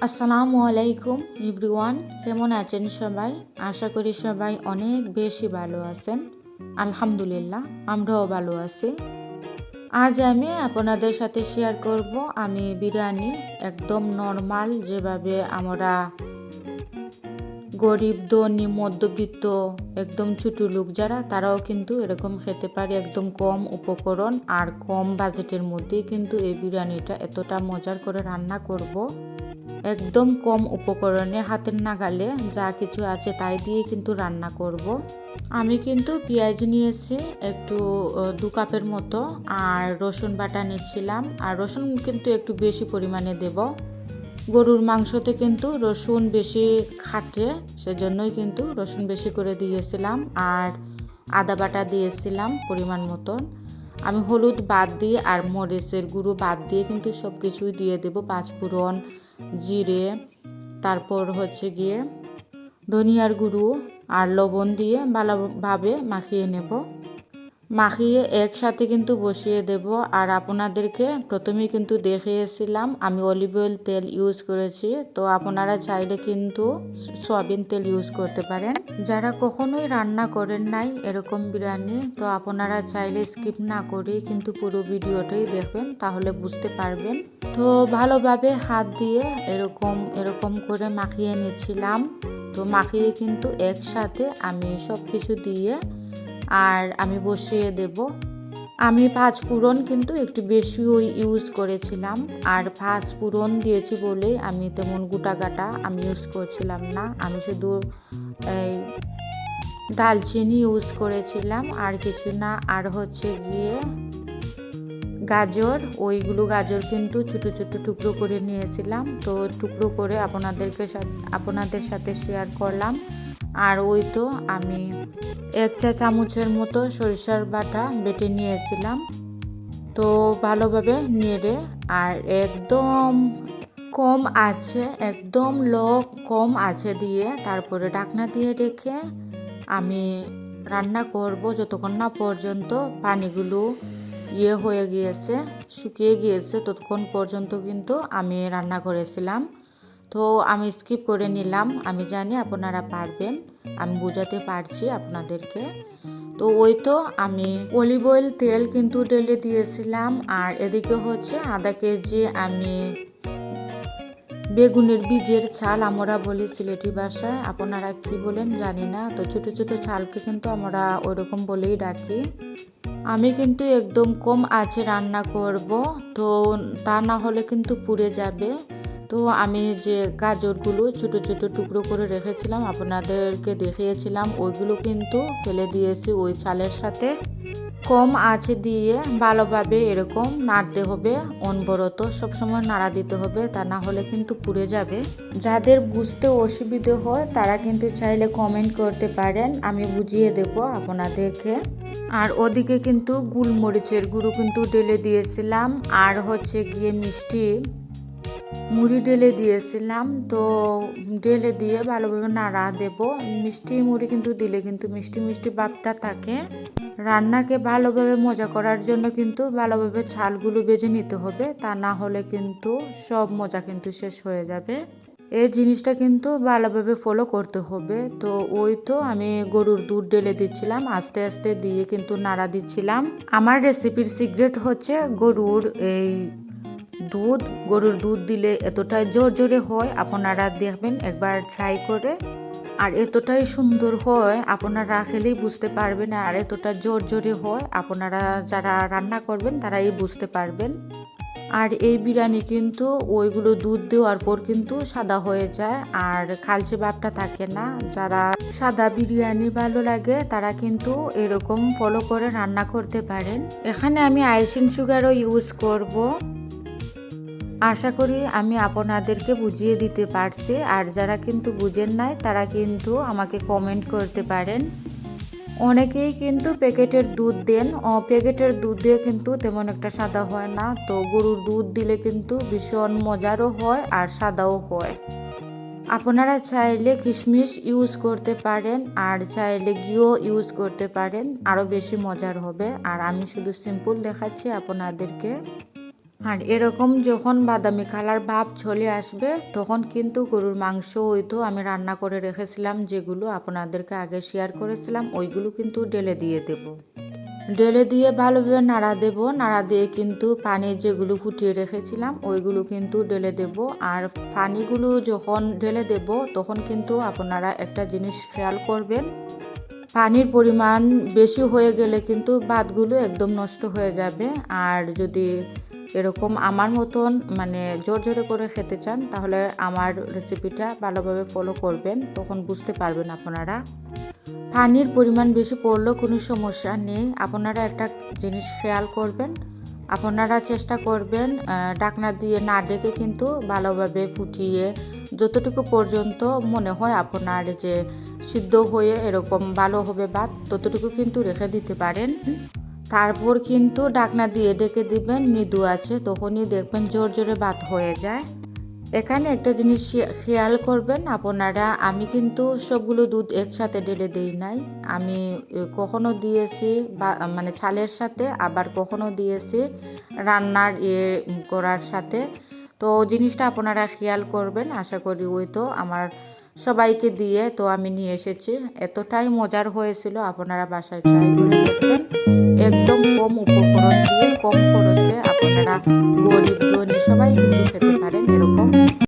আসসালামু আলাইকুম এভরিওয়ান, কেমন আছেন সবাই? আশা করি সবাই অনেক বেশি ভালো আছেন। আলহামদুলিল্লাহ, আমরাও ভালো আছি। আজ আমি আপনাদের সাথে শেয়ার করব আমি বিরিয়ানি একদম নর্মাল, যেভাবে আমরা গরিব, ধনী, মধ্যবিত্ত, একদম ছোটো লোক যারা, তারাও কিন্তু এরকম খেতে পারে একদম কম উপকরণ আর কম বাজেটের মধ্যেই। কিন্তু এই বিরিয়ানিটা এতটা মজার করে রান্না করব, একদম কম উপকরণে হাতের নাগালে যা কিছু আছে তাই দিয়ে কিন্তু রান্না করব। আমি কিন্তু পেঁয়াজ নিয়েছি একটু 2 কাপের মতো, আর রসুন বাটা নিচ্ছিলাম। আর রসুন কিন্তু একটু বেশি পরিমাণে দেব, গরুর মাংসতে কিন্তু রসুন বেশি খাটে, সেজন্যই কিন্তু রসুন বেশি করে দিয়েছিলাম। আর আদা বাটা দিয়েছিলাম পরিমাণ মতন। আমি হলুদ বাদ দিয়ে আর মরিচের গুঁড়ো বাদ দিয়ে কিন্তু সব কিছুই দিয়ে দেব, পাঁচফোড়ন, জিরে, তারপর গিয়ে ধনিয়ার গুঁড়ো আর লবণ দিয়ে ভালোভাবে মাখিয়ে নেব। মাখিয়ে একসাথে কিন্তু বসিয়ে দেব। আর আপনাদেরকে প্রথমেই কিন্তু দেখিয়েছিলাম আমি অলিভ অয়েল তেল ইউজ করেছি, তো আপনারা চাইলে কিন্তু সয়াবিন তেল ইউজ করতে পারেন। যারা কখনোই রান্না করেন নাই এরকম বিরিয়ানি, তো আপনারা চাইলে স্কিপ না করে কিন্তু পুরো ভিডিওটাই দেখবেন, তাহলে বুঝতে পারবেন। তো ভালোভাবে হাত দিয়ে এরকম করে মাখিয়ে নিচ্ছিলাম। তো মাখিয়ে কিন্তু একসাথে আমি সব কিছু দিয়ে আর আমি বসিয়ে দেব। আমি পাঁচফোড়ন কিন্তু একটু বেশি ইউজ করেছিলাম, আর পাঁচফোড়ন দিয়েছি বলে আমি তেমন গোটা গাটা আমি ইউজ করছিলাম না। আমি শুধু এই দালচিনি ইউজ করেছিলাম, আর কিছু না। আর গিয়ে গাজর, গাজর কিন্তু ছোটো ছোটো টুকরো করে নিয়েছিলাম, তো টুকরো করে আপনাদের সাথে শেয়ার করলাম। আর তো আমি 1 চা চামচের মতো সরিষার বাটা বেটে নিয়েছিলাম। তো ভালোভাবে নেড়ে আর একদম কম আছে দিয়ে তারপরে ঢাকনা দিয়ে রেখে আমি রান্না করব যতক্ষণ না পর্যন্ত পানিগুলো হয়ে গিয়েছে, শুকিয়ে গিয়েছে, ততক্ষণ পর্যন্ত কিন্তু আমি রান্না করেছিলাম। তো আমি স্কিপ করে নিলাম, আমি জানি আপনারা পারবেন, আমি বোঝাতে পারছি আপনাদেরকে। তো তো আমি অলিভ অয়েল তেল কিন্তু ঢেলে দিয়েছিলাম। আর এদিকে আধা কেজি আমি বেগুনের বীজের ছাল, আমরা বলি সিলেটি ভাষায়, আপনারা কি বলেন জানি না। তো ছোট ছোট ছালকে কিন্তু আমরা ওইরকম বলেই ডাকি। আমি কিন্তু একদম কম আঁচে রান্না করব, তো তা না হলে কিন্তু পুড়ে যাবে। তো আমি যে গাজরগুলো ছোট ছোট টুকরো করে রেখেছিলাম, আপনাদেরকে দেখিয়েছিলাম, ওইগুলো কিন্তু ফেলে দিয়েছি ওই চালের সাথে। কম আঁচে দিয়ে ভালোভাবে এরকম নাড়তে হবে, অনবরত সবসময় নাড়া দিতে হবে, তা না হলে কিন্তু পুড়ে যাবে। যাদের বুঝতে অসুবিধে হয় তারা কিন্তু চাইলে কমেন্ট করতে পারেন, আমি বুঝিয়ে দেব আপনাদেরকে। আর ওদিকে কিন্তু গোলমরিচের গুঁড়ো কিন্তু ঢেলে দিয়েছিলাম, আর গিয়ে মিষ্টি মুড়ি ঢেলে দিয়েছিলাম। তো ঢেলে দিয়ে ভালোভাবে নাড়া দেব। মিষ্টি মুড়ি কিন্তু দিলে কিন্তু মিষ্টি মিষ্টি ভাবটা থাকে। রান্নাকে ভালোভাবে মজা করার জন্য কিন্তু ভালোভাবে ছালগুলো ভেজে নিতে হবে, তা না হলে কিন্তু সব মজা কিন্তু শেষ হয়ে যাবে। এই জিনিসটা কিন্তু ভালোভাবে ফলো করতে হবে। তো তো আমি গরুর দুধ ঢেলে দিচ্ছিলাম, আস্তে আস্তে দিয়ে কিন্তু নাড়া দিচ্ছিলাম। আমার রেসিপির সিক্রেট গরুর গরুর দুধ দিলে এতটাই জোরে হয়, আপনারা দেখবেন একবার ট্রাই করে। আর এতটাই সুন্দর হয়, আপনারা খেলেই বুঝতে পারবেন। আর এতটা জোরে হয়, আপনারা যারা রান্না করবেন তারাই বুঝতে পারবেন। আর এই বিরিয়ানি কিন্তু ওইগুলো দুধ দেওয়ার পর কিন্তু সাদা হয়ে যায়, আর কালচে ভাবটা থাকে না। যারা সাদা বিরিয়ানি ভালো লাগে তারা কিন্তু এরকম ফলো করে রান্না করতে পারেন। এখানে আমি আইসিং সুগারও ইউজ করব। আশা করি আমি আপনাদেরকে বুঝিয়ে দিতে পারছি। আর যারা কিন্তু বুঝেন নাই তারা কিন্তু আমাকে কমেন্ট করতে পারেন। অনেকেই কিন্তু প্যাকেটের দুধ দেন, প্যাকেটের দুধ দিয়ে কিন্তু তেমন একটা সাদা হয় না। তো গরুর দুধ দিলে কিন্তু ভীষণ মজারও হয় আর সাদাও হয়। আপনারা চাইলে কিশমিশ ইউজ করতে পারেন, আর চাইলে ঘিও ইউজ করতে পারেন, আরও বেশি মজার হবে। আর আমি শুধু সিম্পল দেখাচ্ছি আপনাদেরকে। আর এরকম যখন বাদামি কালার ভাব চলে আসবে তখন কিন্তু গরুর মাংস হয়তো আমি রান্না করে রেখেছিলাম, যেগুলো আপনাদেরকে আগে শেয়ার করেছিলাম, ওইগুলো কিন্তু ঢেলে দিয়ে দেব। ঢেলে দিয়ে ভালোভাবে নাড়া দেব। নাড়া দিয়ে কিন্তু পানি যেগুলো ফুটিয়ে রেখেছিলাম ওইগুলো কিন্তু ঢেলে দেব। আর পানিগুলো যখন ঢেলে দেব তখন কিন্তু আপনারা একটা জিনিস খেয়াল করবেন, পানির পরিমাণ বেশি হয়ে গেলে কিন্তু ভাতগুলো একদম নষ্ট হয়ে যাবে। আর যদি এরকম আমার মতন মানে জোরে করে খেতে চান তাহলে আমার রেসিপিটা ভালোভাবে ফলো করবেন, তখন বুঝতে পারবেন আপনারা। পানির পরিমাণ বেশি পড়লেও কোনো সমস্যা নেই। আপনারা একটা জিনিস খেয়াল করবেন, আপনারা চেষ্টা করবেন ঢাকনা দিয়ে না ডেকে কিন্তু ভালোভাবে ফুটিয়ে যতটুকু পর্যন্ত মনে হয় আপনার যে সিদ্ধ হয়ে এরকম ভালো হবে ভাত, ততটুকু কিন্তু রেখে দিতে পারেন। তারপর কিন্তু ঢাকনা দিয়ে ডেকে দিবেন মৃদু আছে, তখনই দেখবেন জোরে ভাত হয়ে যায়। এখানে একটা জিনিস খেয়াল করবেন আপনারা, আমি কিন্তু সবগুলো দুধ একসাথে ঢেলে দেই নাই। আমি কখনো দিয়েছি মানে চালের সাথে, আবার কখনো দিয়েছি রান্নার করার সাথে। তো জিনিসটা আপনারা খেয়াল করবেন। আশা করি ওই তো আমার সবাইকে দিয়ে তো আমি নিয়ে এসেছি। এতটাই মজার হয়েছিল, আপনারা বাসায় ট্রাই করে দেখবেন। একদম কম উপকরণ দিয়ে কম খরচে আপনারা গরিব ধনী সবাই কিন্তু খেতে পারেন এরকম।